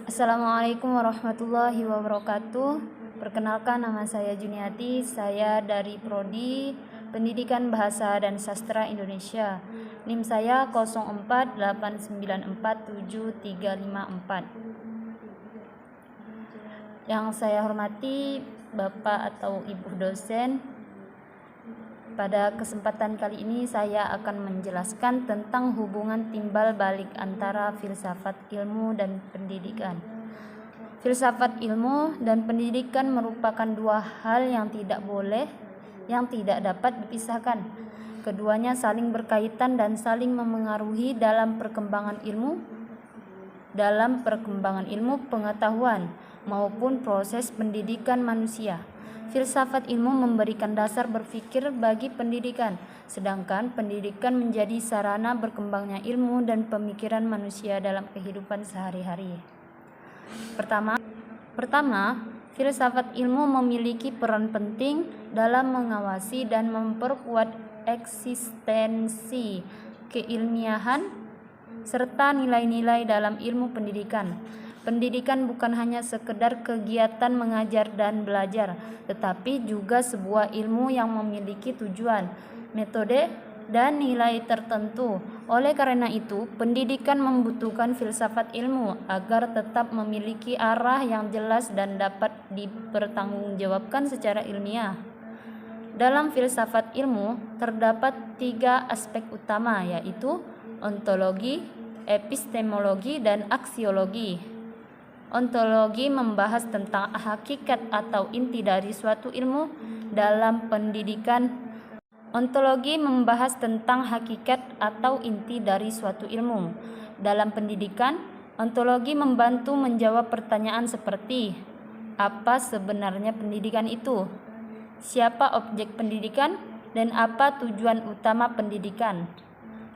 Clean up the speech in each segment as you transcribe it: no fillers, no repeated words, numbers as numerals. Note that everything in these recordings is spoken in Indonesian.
Assalamualaikum warahmatullahi wabarakatuh. Perkenalkan, nama saya Juniati. Saya dari Prodi Pendidikan Bahasa dan Sastra Indonesia. NIM saya 04894734. Yang saya hormati Bapak atau Ibu dosen, pada kesempatan kali ini saya akan menjelaskan tentang hubungan timbal balik antara filsafat ilmu dan pendidikan. Filsafat ilmu dan pendidikan merupakan dua hal yang tidak dapat dipisahkan. Keduanya saling berkaitan dan saling memengaruhi dalam perkembangan ilmu pengetahuan maupun proses pendidikan manusia. Filsafat ilmu memberikan dasar berpikir bagi pendidikan, sedangkan pendidikan menjadi sarana berkembangnya ilmu dan pemikiran manusia dalam kehidupan sehari-hari. Pertama, filsafat ilmu memiliki peran penting dalam mengawasi dan memperkuat eksistensi keilmiahan serta nilai-nilai dalam ilmu pendidikan. Pendidikan bukan hanya sekedar kegiatan mengajar dan belajar, tetapi juga sebuah ilmu yang memiliki tujuan, metode, dan nilai tertentu. Oleh karena itu, pendidikan membutuhkan filsafat ilmu agar tetap memiliki arah yang jelas dan dapat dipertanggungjawabkan secara ilmiah. Dalam filsafat ilmu terdapat 3 aspek utama, yaitu ontologi, epistemologi, dan aksiologi. Ontologi membahas tentang hakikat atau inti dari suatu ilmu. Dalam pendidikan, ontologi membahas tentang hakikat atau inti dari suatu ilmu. Dalam pendidikan, ontologi membantu menjawab pertanyaan seperti apa sebenarnya pendidikan itu, siapa objek pendidikan, dan apa tujuan utama pendidikan.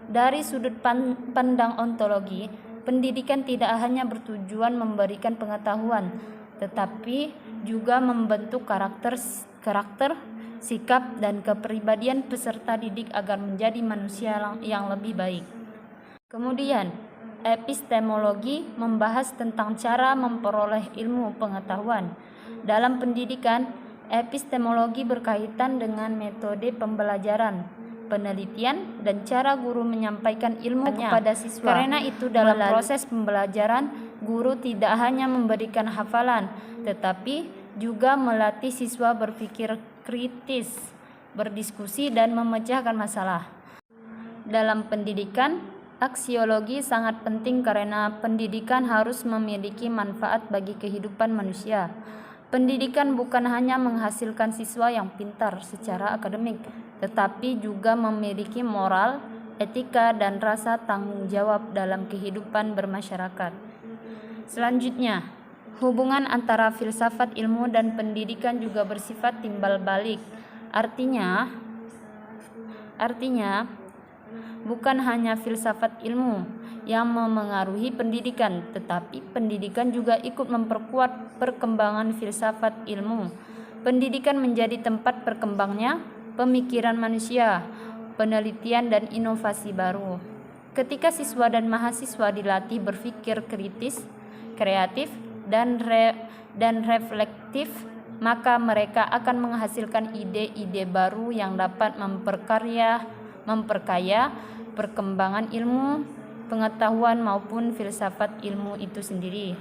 Dari sudut pandang ontologi, pendidikan tidak hanya bertujuan memberikan pengetahuan, tetapi juga membentuk karakter, sikap, dan kepribadian peserta didik agar menjadi manusia yang lebih baik. Kemudian, epistemologi membahas tentang cara memperoleh ilmu pengetahuan. Dalam pendidikan, epistemologi berkaitan dengan metode pembelajaran, penelitian, dan cara guru menyampaikan ilmu kepada siswa. Karena itu, dalam proses pembelajaran, guru tidak hanya memberikan hafalan, tetapi juga melatih siswa berpikir kritis, berdiskusi, dan memecahkan masalah. Dalam pendidikan, aksiologi sangat penting karena pendidikan harus memiliki manfaat bagi kehidupan manusia. Pendidikan bukan hanya menghasilkan siswa yang pintar secara akademik, tetapi juga memiliki moral, etika, dan rasa tanggung jawab dalam kehidupan bermasyarakat. Selanjutnya, hubungan antara filsafat ilmu dan pendidikan juga bersifat timbal balik. Artinya, bukan hanya filsafat ilmu yang memengaruhi pendidikan, tetapi pendidikan juga ikut memperkuat perkembangan filsafat ilmu. Pendidikan menjadi tempat berkembangnya pemikiran manusia, penelitian, dan inovasi baru. Ketika siswa dan mahasiswa dilatih berpikir kritis, kreatif, dan reflektif, maka mereka akan menghasilkan ide-ide baru yang dapat memperkaya perkembangan ilmu pengetahuan maupun filsafat ilmu itu sendiri.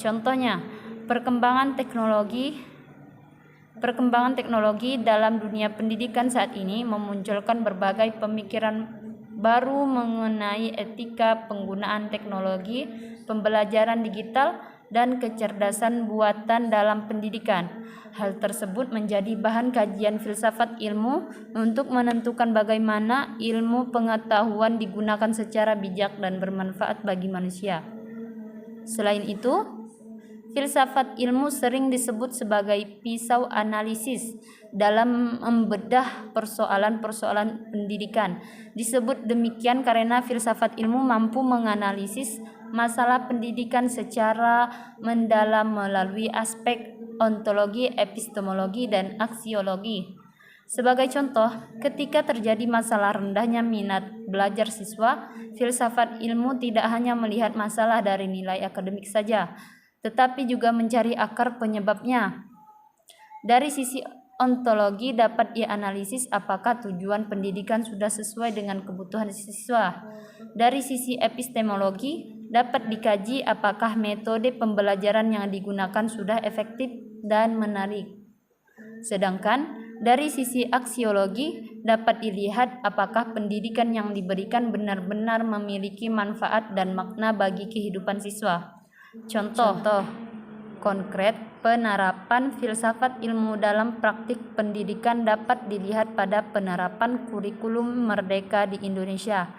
Contohnya, perkembangan teknologi dalam dunia pendidikan saat ini memunculkan berbagai pemikiran baru mengenai etika penggunaan teknologi, pembelajaran digital, dan kecerdasan buatan dalam pendidikan. Hal tersebut menjadi bahan kajian filsafat ilmu untuk menentukan bagaimana ilmu pengetahuan digunakan secara bijak dan bermanfaat bagi manusia. Selain itu, filsafat ilmu sering disebut sebagai pisau analisis dalam membedah persoalan-persoalan pendidikan. Disebut demikian karena filsafat ilmu mampu menganalisis masalah pendidikan secara mendalam melalui aspek ontologi, epistemologi, dan aksiologi. Sebagai contoh, ketika terjadi masalah rendahnya minat belajar siswa, filsafat ilmu tidak hanya melihat masalah dari nilai akademik saja, tetapi juga mencari akar penyebabnya. Dari sisi ontologi dapat dianalisis apakah tujuan pendidikan sudah sesuai dengan kebutuhan siswa. Dari sisi epistemologi dapat dikaji apakah metode pembelajaran yang digunakan sudah efektif dan menarik. Sedangkan dari sisi aksiologi dapat dilihat apakah pendidikan yang diberikan benar-benar memiliki manfaat dan makna bagi kehidupan siswa. Contoh konkret penerapan filsafat ilmu dalam praktik pendidikan dapat dilihat pada penerapan kurikulum Merdeka di Indonesia.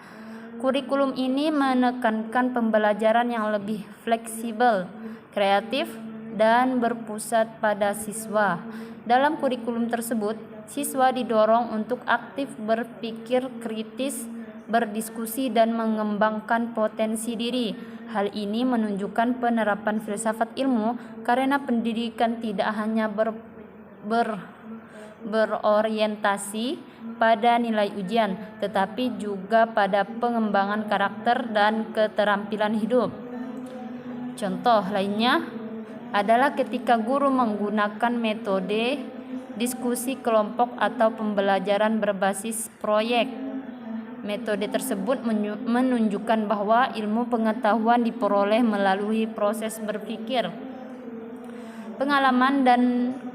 Kurikulum ini menekankan pembelajaran yang lebih fleksibel, kreatif, dan berpusat pada siswa. Dalam kurikulum tersebut, siswa didorong untuk aktif berpikir kritis, berdiskusi, dan mengembangkan potensi diri. Hal ini menunjukkan penerapan filsafat ilmu karena pendidikan tidak hanya berorientasi pada nilai ujian, tetapi juga pada pengembangan karakter dan keterampilan hidup. Contoh lainnya adalah ketika guru menggunakan metode diskusi kelompok atau pembelajaran berbasis proyek. Metode tersebut menunjukkan bahwa ilmu pengetahuan diperoleh melalui proses berpikir, pengalaman, dan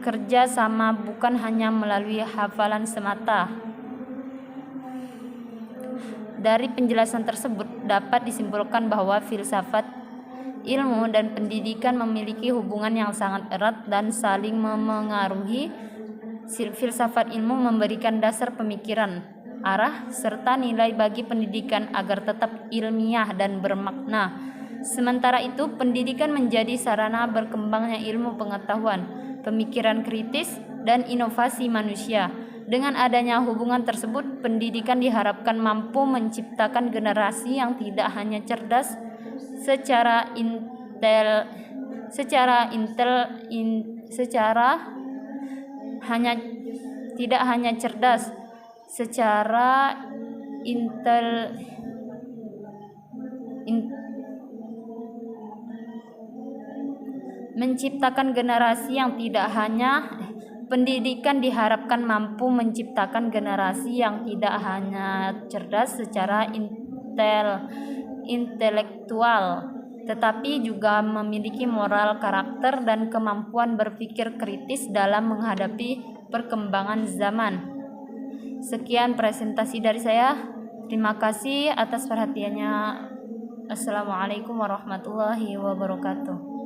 kerja sama, bukan hanya melalui hafalan semata. Dari penjelasan tersebut dapat disimpulkan bahwa filsafat ilmu dan pendidikan memiliki hubungan yang sangat erat dan saling memengaruhi. Filsafat ilmu memberikan dasar pemikiran, arah, serta nilai bagi pendidikan agar tetap ilmiah dan bermakna. Sementara itu, pendidikan menjadi sarana berkembangnya ilmu pengetahuan, pemikiran kritis, dan inovasi manusia. Dengan adanya hubungan tersebut, pendidikan diharapkan mampu menciptakan generasi yang tidak hanya cerdas pendidikan diharapkan mampu menciptakan generasi yang tidak hanya cerdas secara intelektual, tetapi juga memiliki moral, karakter, dan kemampuan berpikir kritis dalam menghadapi perkembangan zaman. Sekian presentasi dari saya. Terima kasih atas perhatiannya. Assalamualaikum warahmatullahi wabarakatuh.